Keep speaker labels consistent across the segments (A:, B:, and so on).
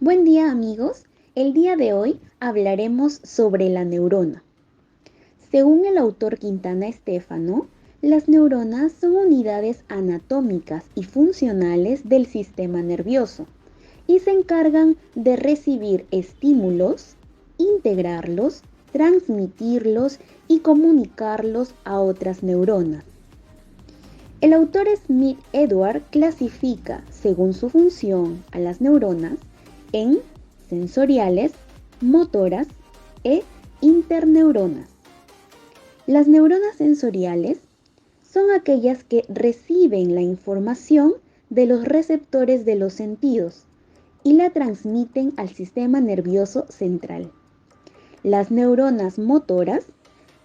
A: Buen día amigos, el día de hoy hablaremos sobre la neurona. Según el autor Quintana Estéfano, las neuronas son unidades anatómicas y funcionales del sistema nervioso y se encargan de recibir estímulos, integrarlos, transmitirlos y comunicarlos a otras neuronas. El autor Smith Edward clasifica, según su función, a las neuronas en sensoriales, motoras e interneuronas. Las neuronas sensoriales son aquellas que reciben la información de los receptores de los sentidos y la transmiten al sistema nervioso central. Las neuronas motoras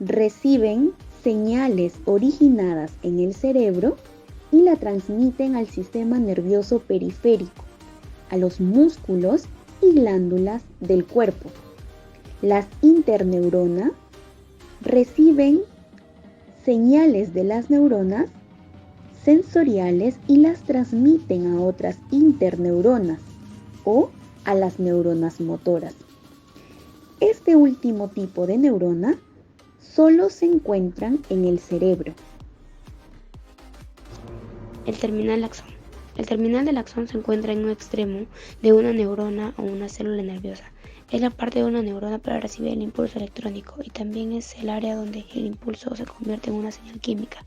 A: reciben señales originadas en el cerebro y la transmiten al sistema nervioso periférico, a los músculos y glándulas del cuerpo. Las interneuronas reciben señales de las neuronas sensoriales y las transmiten a otras interneuronas o a las neuronas motoras. Este último tipo de neurona solo se encuentran en el cerebro.
B: El terminal axón. El terminal del axón se encuentra en un extremo de una neurona o una célula nerviosa. Es la parte de una neurona para recibir el impulso electrónico y también es el área donde el impulso se convierte en una señal química.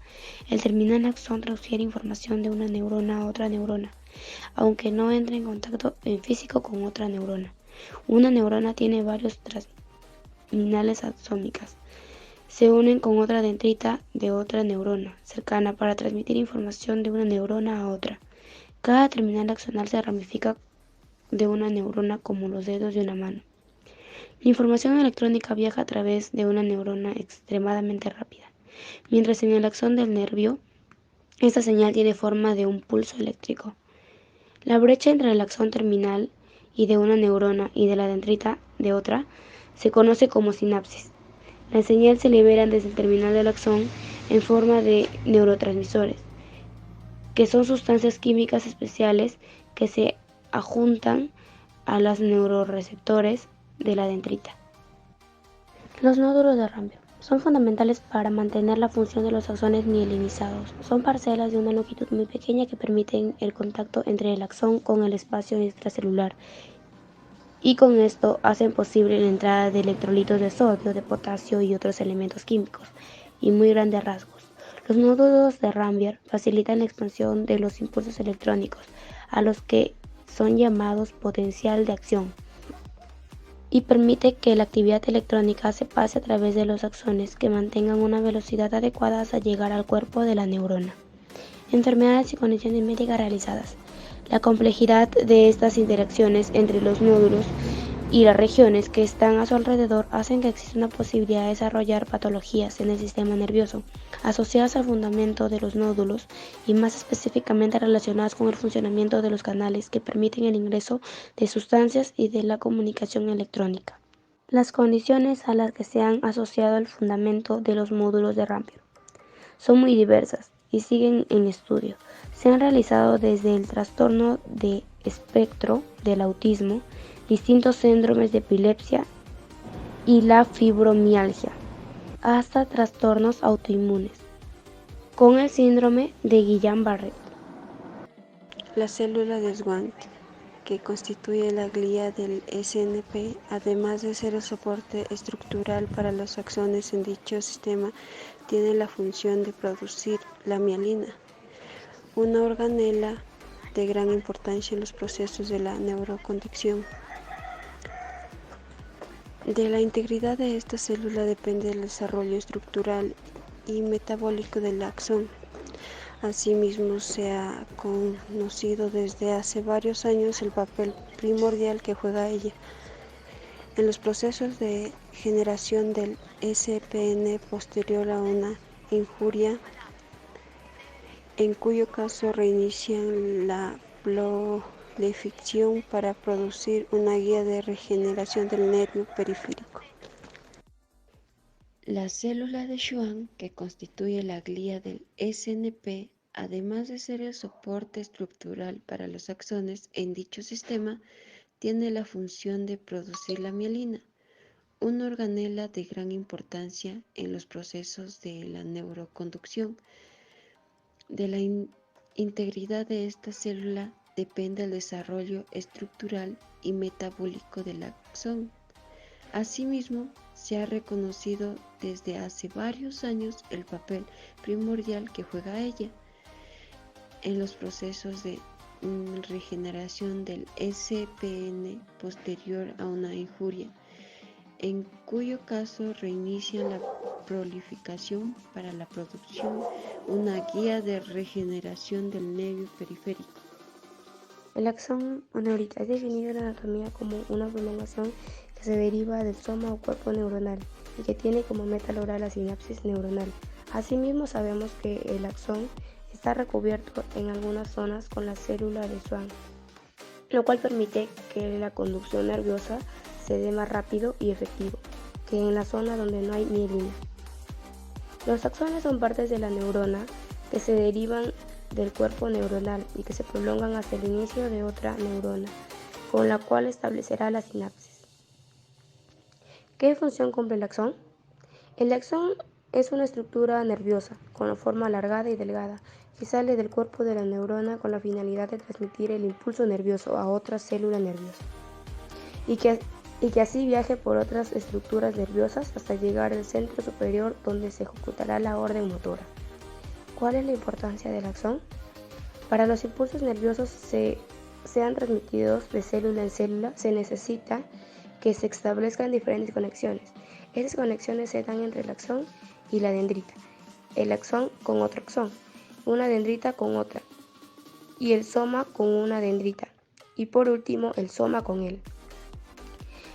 B: El terminal axón transfiere información de una neurona a otra neurona, aunque no entre en contacto en físico con otra neurona. Una neurona tiene varios terminales axónicas. Se unen con otra dendrita de otra neurona cercana para transmitir información de una neurona a otra. Cada terminal axonal se ramifica de una neurona como los dedos de una mano. La información electrónica viaja a través de una neurona extremadamente rápida, mientras en el axón del nervio, esta señal tiene forma de un pulso eléctrico. La brecha entre el axón terminal y de una neurona y de la dendrita de otra se conoce como sinapsis. La señal se libera desde el terminal del axón en forma de neurotransmisores, que son sustancias químicas especiales que se adjuntan a los neuroreceptores de la dendrita. Los nódulos de Rampio son fundamentales para mantener la función de los axones mielinizados. Son parcelas de una longitud muy pequeña que permiten el contacto entre el axón con el espacio extracelular y con esto hacen posible la entrada de electrolitos de sodio, de potasio y otros elementos químicos, y muy grandes rasgos. Los nódulos de Rambier facilitan la expansión de los impulsos electrónicos, a los que son llamados potencial de acción, y permite que la actividad electrónica se pase a través de los axones que mantengan una velocidad adecuada hasta llegar al cuerpo de la neurona. Enfermedades y condiciones médicas realizadas. La complejidad de estas interacciones entre los nódulos y las regiones que están a su alrededor hacen que exista una posibilidad de desarrollar patologías en el sistema nervioso asociadas al fundamento de los nódulos y más específicamente relacionadas con el funcionamiento de los canales que permiten el ingreso de sustancias y de la comunicación electrónica. Las condiciones a las que se han asociado el fundamento de los módulos de Rampier son muy diversas y siguen en estudio. Se han realizado desde el trastorno de espectro del autismo, distintos síndromes de epilepsia y la fibromialgia, hasta trastornos autoinmunes, con el síndrome de Guillain-Barré.
C: La célula de Schwann, que constituye la glía del SNP, además de ser el soporte estructural para los axones en dicho sistema, tiene la función de producir la mielina, una organela de gran importancia en los procesos de la neuroconducción. De la integridad de esta célula depende el desarrollo estructural y metabólico del axón. Asimismo, se ha conocido desde hace varios años el papel primordial que juega ella en los procesos de generación del SPN posterior a una injuria, en cuyo caso reinician la proliferación para producir una guía de regeneración del nervio periférico.
D: La célula de Schwann, que constituye la glía del SNP, además de ser el soporte estructural para los axones en dicho sistema, tiene la función de producir la mielina, una organela de gran importancia en los procesos de la neuroconducción. De la integridad de esta célula depende el desarrollo estructural y metabólico del axón. Asimismo, se ha reconocido desde hace varios años el papel primordial que juega ella en los procesos de regeneración del SPN posterior a una injuria, en cuyo caso reinician la prolificación para la producción, una guía de regeneración del nervio periférico.
B: El axón o neurita es definido en la anatomía como una prolongación que se deriva del soma o cuerpo neuronal y que tiene como meta lograr la sinapsis neuronal. Asimismo, sabemos que el axón está recubierto en algunas zonas con la célula de Schwann, lo cual permite que la conducción nerviosa se dé más rápido y efectivo que en la zona donde no hay mielina. Los axones son partes de la neurona que se derivan del cuerpo neuronal y que se prolongan hasta el inicio de otra neurona, con la cual establecerá la sinapsis. ¿Qué función cumple el axón? El axón es una estructura nerviosa con la forma alargada y delgada que sale del cuerpo de la neurona con la finalidad de transmitir el impulso nervioso a otra célula nerviosa y que así viaje por otras estructuras nerviosas hasta llegar al centro superior donde se ejecutará la orden motora. ¿Cuál es la importancia del axón? Para los impulsos nerviosos sean transmitidos de célula en célula, se necesita que se establezcan diferentes conexiones. Esas conexiones se dan entre el axón y la dendrita, el axón con otro axón, una dendrita con otra, y el soma con una dendrita, y por último el soma con él.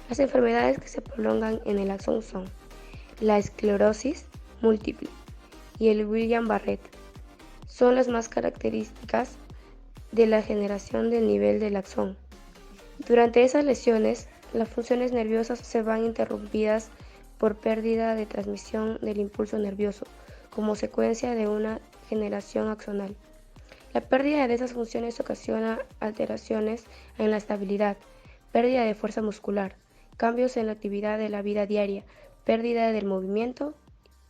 B: Las enfermedades que se prolongan en el axón son la esclerosis múltiple y el Guillain-Barré. Son las más características de la generación del nivel del axón. Durante esas lesiones, las funciones nerviosas se van interrumpidas por pérdida de transmisión del impulso nervioso, como secuencia de una generación axonal. La pérdida de esas funciones ocasiona alteraciones en la estabilidad, pérdida de fuerza muscular, cambios en la actividad de la vida diaria, pérdida del movimiento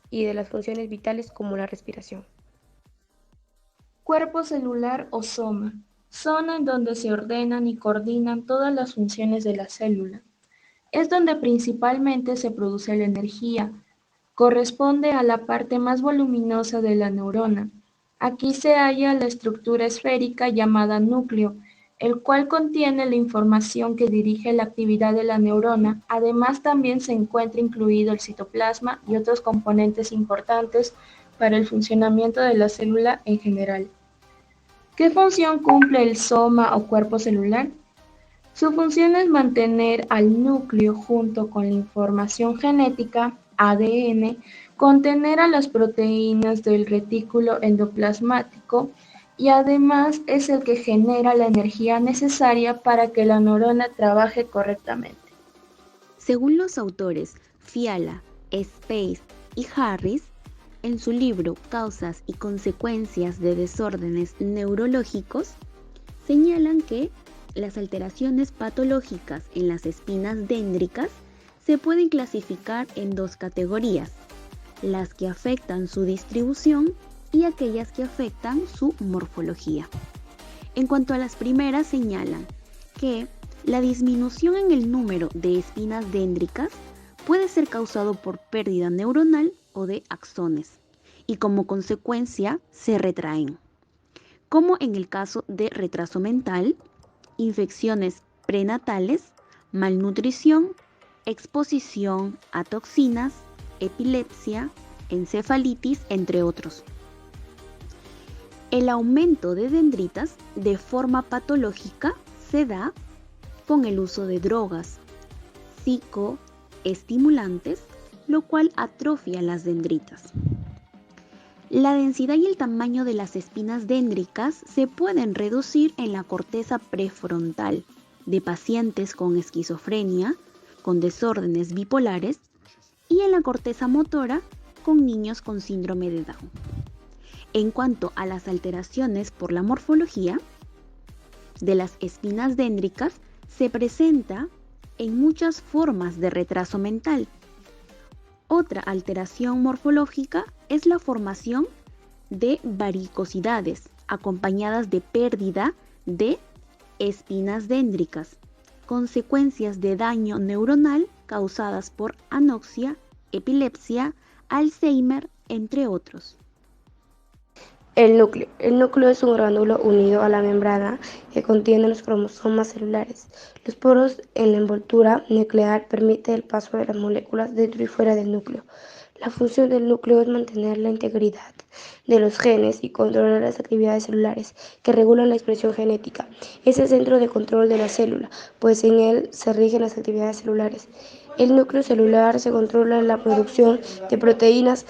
B: y de las funciones vitales como la respiración.
E: Cuerpo celular o soma, zona en donde se ordenan y coordinan todas las funciones de la célula. Es donde principalmente se produce la energía. Corresponde a la parte más voluminosa de la neurona. Aquí se halla la estructura esférica llamada núcleo, el cual contiene la información que dirige la actividad de la neurona. Además, también se encuentra incluido el citoplasma y otros componentes importantes para el funcionamiento de la célula en general. ¿Qué función cumple el soma o cuerpo celular? Su función es mantener al núcleo junto con la información genética, ADN, contener a las proteínas del retículo endoplasmático y además es el que genera la energía necesaria para que la neurona trabaje correctamente.
A: Según los autores Fiala, Space y Harris, en su libro Causas y consecuencias de desórdenes neurológicos, señalan que las alteraciones patológicas en las espinas déndricas se pueden clasificar en dos categorías: las que afectan su distribución y aquellas que afectan su morfología. En cuanto a las primeras, señalan que la disminución en el número de espinas déndricas puede ser causado por pérdida neuronal o de axones, y como consecuencia se retraen, como en el caso de retraso mental, infecciones prenatales, malnutrición, exposición a toxinas, epilepsia, encefalitis, entre otros. El aumento de dendritas de forma patológica se da con el uso de drogas psicoestimulantes, lo cual atrofia las dendritas. La densidad y el tamaño de las espinas déndricas se pueden reducir en la corteza prefrontal de pacientes con esquizofrenia, con desórdenes bipolares, y en la corteza motora con niños con síndrome de Down. En cuanto a las alteraciones por la morfología de las espinas déndricas, se presenta en muchas formas de retraso mental. Otra alteración morfológica es la formación de varicosidades, acompañadas de pérdida de espinas dendricas, consecuencias de daño neuronal causadas por anoxia, epilepsia, Alzheimer, entre otros.
B: El núcleo. El núcleo es un orgánulo unido a la membrana que contiene los cromosomas celulares. Los poros en la envoltura nuclear permiten el paso de las moléculas dentro y fuera del núcleo. La función del núcleo es mantener la integridad de los genes y controlar las actividades celulares que regulan la expresión genética. Es el centro de control de la célula, pues en él se rigen las actividades celulares. El núcleo celular se controla la producción de proteínas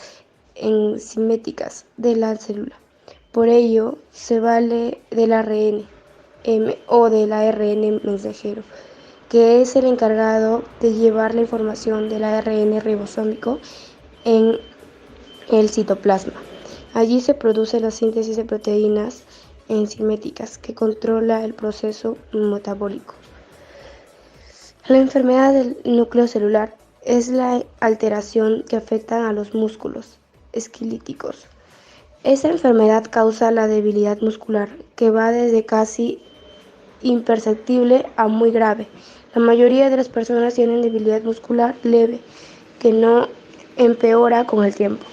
B: enzimáticas de la célula. Por ello, se vale del ARN o del ARN mensajero, que es el encargado de llevar la información del ARN ribosómico en el citoplasma. Allí se produce la síntesis de proteínas enzimáticas que controla el proceso metabólico. La enfermedad del núcleo celular es la alteración que afecta a los músculos esqueléticos. Esta enfermedad causa la debilidad muscular, que va desde casi imperceptible a muy grave. La mayoría de las personas tienen debilidad muscular leve, que no empeora con el tiempo.